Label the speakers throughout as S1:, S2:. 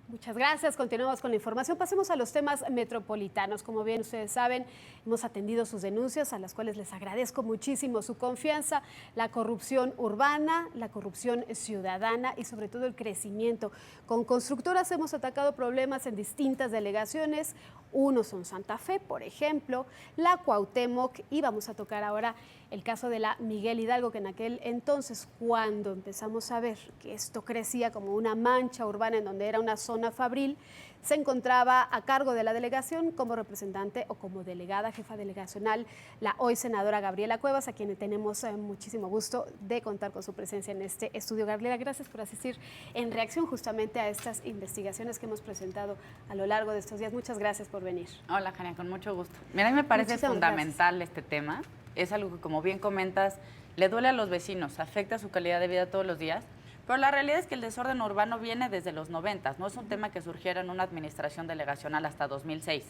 S1: Muchas gracias. Continuamos con la información. Pasemos a los temas metropolitanos. Como bien ustedes saben, hemos atendido sus denuncias, a las cuales les agradezco muchísimo su confianza. La corrupción urbana, la corrupción ciudadana y sobre todo el crecimiento. Con constructoras hemos atacado problemas en distintas delegaciones. Unos son Santa Fe, por ejemplo, la Cuauhtémoc, y vamos a tocar ahora el caso de la Miguel Hidalgo, que en aquel entonces, cuando empezamos a ver que esto crecía como una mancha urbana en donde era una zona fabril, se encontraba a cargo de la delegación como representante o como delegada, jefa delegacional, la hoy senadora Gabriela Cuevas, a quien tenemos muchísimo gusto de contar con su presencia en este estudio. Gabriela, gracias por asistir en reacción justamente a estas investigaciones que hemos presentado a lo largo de estos días. Muchas gracias por venir.
S2: Hola, Jania, con mucho gusto. Mira, a mí me parece fundamental este tema. Es algo que, como bien comentas, le duele a los vecinos, afecta su calidad de vida todos los días. Pero la realidad es que el desorden urbano viene desde los 90, no es un tema que surgiera en una administración delegacional hasta 2006.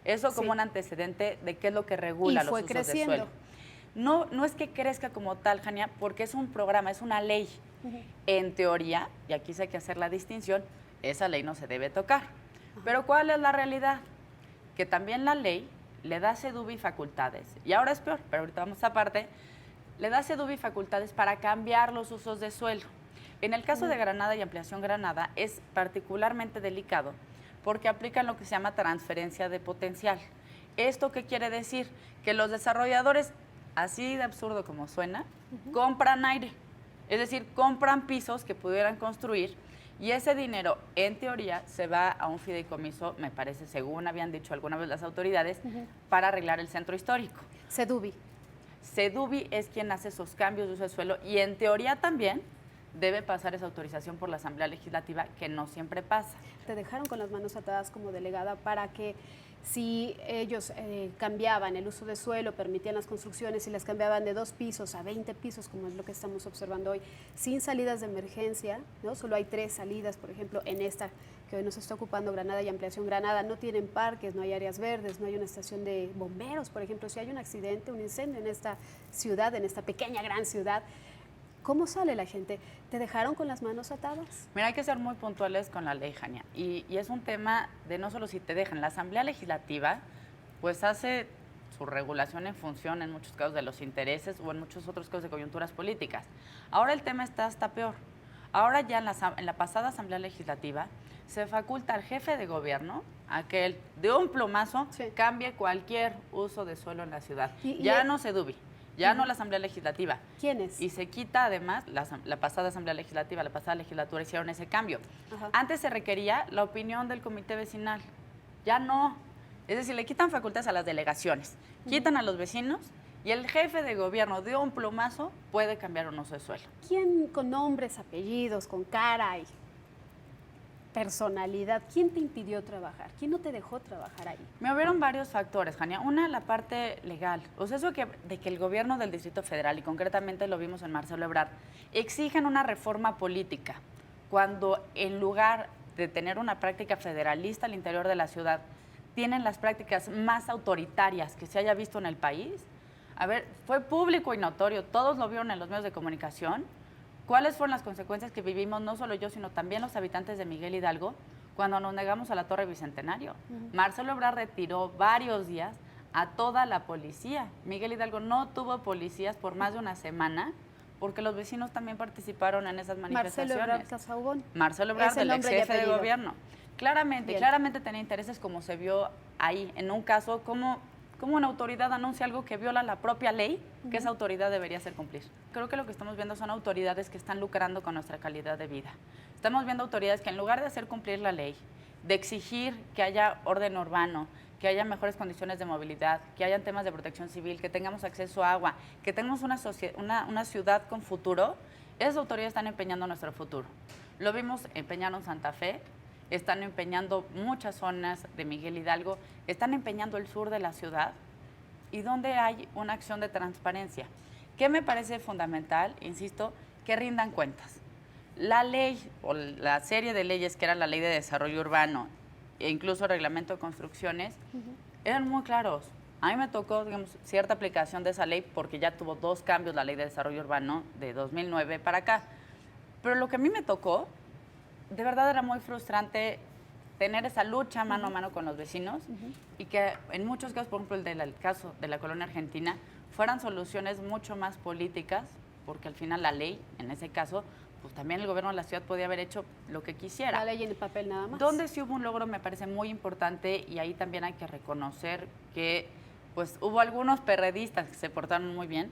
S2: Eso como un antecedente de qué es lo que regula los usos de suelo. No es que crezca como tal, Jania, porque es un programa, es una ley. En teoría, y aquí sí hay que hacer la distinción, esa ley no se debe tocar. Pero ¿cuál es la realidad? Que también la ley le da SEDUBI facultades, y ahora es peor, pero ahorita vamos aparte, le da SEDUBI facultades para cambiar los usos de suelo. En el caso de Granada y Ampliación Granada es particularmente delicado porque aplican lo que se llama transferencia de potencial. ¿Esto qué quiere decir? Que los desarrolladores, así de absurdo como suena, compran aire. Es decir, compran pisos que pudieran construir y ese dinero, en teoría, se va a un fideicomiso, me parece, según habían dicho alguna vez las autoridades, para arreglar el centro histórico.
S1: SEDUBI.
S2: SEDUBI es quien hace esos cambios de uso de suelo y en teoría también debe pasar esa autorización por la Asamblea Legislativa, que no siempre pasa.
S1: Te dejaron con las manos atadas como delegada para que si ellos cambiaban el uso de suelo, permitían las construcciones y las cambiaban de 2 pisos a 20 pisos, como es lo que estamos observando hoy, sin salidas de emergencia, ¿no? Solo hay 3 salidas, por ejemplo, en esta que hoy nos está ocupando Granada y Ampliación Granada, no tienen parques, no hay áreas verdes, no hay una estación de bomberos, por ejemplo, si hay un accidente, un incendio en esta ciudad, en esta pequeña gran ciudad, ¿cómo sale la gente? ¿Te dejaron con las manos atadas?
S2: Mira, hay que ser muy puntuales con la ley, Jania. Y es un tema de no solo si te dejan. La Asamblea Legislativa, pues hace su regulación en función, en muchos casos, de los intereses o en muchos otros casos de coyunturas políticas. Ahora el tema está hasta peor. Ahora ya en la pasada Asamblea Legislativa se faculta al jefe de gobierno a que él, de un plumazo, cambie cualquier uso de suelo en la ciudad. Ya no SEDUBI. Ya no la Asamblea Legislativa.
S1: ¿Quiénes?
S2: Y se quita además, la pasada Asamblea Legislativa, la pasada legislatura hicieron ese cambio. Antes se requería la opinión del comité vecinal. Ya no. Es decir, le quitan facultades a las delegaciones, quitan a los vecinos y el jefe de gobierno de un plumazo puede cambiar un uso de suelo.
S1: ¿Quién con nombres, apellidos, con cara y personalidad, quién te impidió trabajar? ¿Quién no te dejó trabajar ahí?
S2: Me hubieron varios factores, Jania. Una, la parte legal. O sea, eso de que el gobierno del Distrito Federal, y concretamente lo vimos en Marcelo Ebrard, exigen una reforma política, cuando en lugar de tener una práctica federalista al interior de la ciudad, tienen las prácticas más autoritarias que se haya visto en el país. A ver, fue público y notorio, todos lo vieron en los medios de comunicación. ¿Cuáles fueron las consecuencias que vivimos, no solo yo, sino también los habitantes de Miguel Hidalgo, cuando nos negamos a la Torre Bicentenario? Marcelo Ebrard retiró varios días a toda la policía. Miguel Hidalgo no tuvo policías por más de una semana, porque los vecinos también participaron en esas manifestaciones.
S1: Marcelo Ebrard Casaubon.
S2: Marcelo Ebrard, el ex jefe de gobierno. Claramente tenía intereses, como se vio ahí, en un caso, como una autoridad anuncia algo que viola la propia ley, que esa autoridad debería hacer cumplir. Creo que lo que estamos viendo son autoridades que están lucrando con nuestra calidad de vida. Estamos viendo autoridades que en lugar de hacer cumplir la ley, de exigir que haya orden urbano, que haya mejores condiciones de movilidad, que hayan temas de protección civil, que tengamos acceso a agua, que tengamos una ciudad con futuro, esas autoridades están empeñando nuestro futuro. Lo vimos empeñando en Santa Fe, están empeñando muchas zonas de Miguel Hidalgo, están empeñando el sur de la ciudad, y donde hay una acción de transparencia. ¿Qué me parece fundamental? Insisto, que rindan cuentas. La ley, o la serie de leyes que era la Ley de Desarrollo Urbano, e incluso el Reglamento de Construcciones, eran muy claros. A mí me tocó, digamos, cierta aplicación de esa ley, porque ya tuvo 2 cambios la Ley de Desarrollo Urbano de 2009 para acá. Pero lo que a mí me tocó, de verdad era muy frustrante tener esa lucha mano a mano con los vecinos y que en muchos casos, por ejemplo, el caso de la colonia argentina, fueran soluciones mucho más políticas, porque al final la ley, en ese caso, pues también el gobierno de la ciudad podía haber hecho lo que quisiera.
S1: La ley en el papel nada más.
S2: Donde sí hubo un logro me parece muy importante y ahí también hay que reconocer que pues hubo algunos perredistas que se portaron muy bien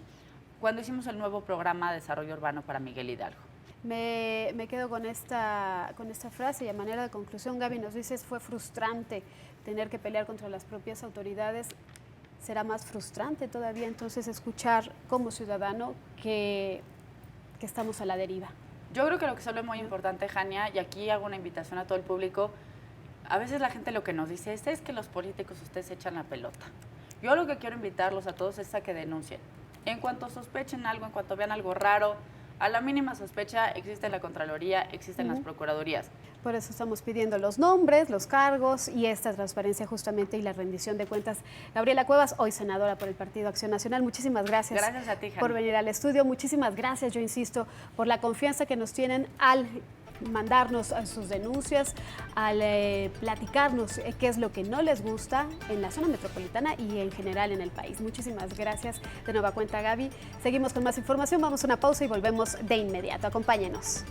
S2: cuando hicimos el nuevo programa de desarrollo urbano para Miguel Hidalgo.
S1: Me quedo con esta frase y a manera de conclusión, Gaby, nos dices, fue frustrante tener que pelear contra las propias autoridades. Será más frustrante todavía entonces escuchar como ciudadano que estamos a la deriva.
S2: Yo creo que lo que se es muy importante, Jania, y aquí hago una invitación a todo el público, a veces la gente lo que nos dice es que los políticos ustedes echan la pelota. Yo lo que quiero invitarlos a todos es a que denuncien. En cuanto sospechen algo, en cuanto vean algo raro, a la mínima sospecha existe la Contraloría, existen las Procuradurías.
S1: Por eso estamos pidiendo los nombres, los cargos y esta transparencia justamente y la rendición de cuentas. Gabriela Cuevas, hoy senadora por el Partido Acción Nacional, muchísimas gracias.
S2: Gracias a ti, Jania,
S1: por venir al estudio. Muchísimas gracias, yo insisto, por la confianza que nos tienen al mandarnos sus denuncias, al platicarnos qué es lo que no les gusta en la zona metropolitana y en general en el país. Muchísimas gracias de nueva cuenta, Gaby. Seguimos con más información, vamos a una pausa y volvemos de inmediato. Acompáñenos.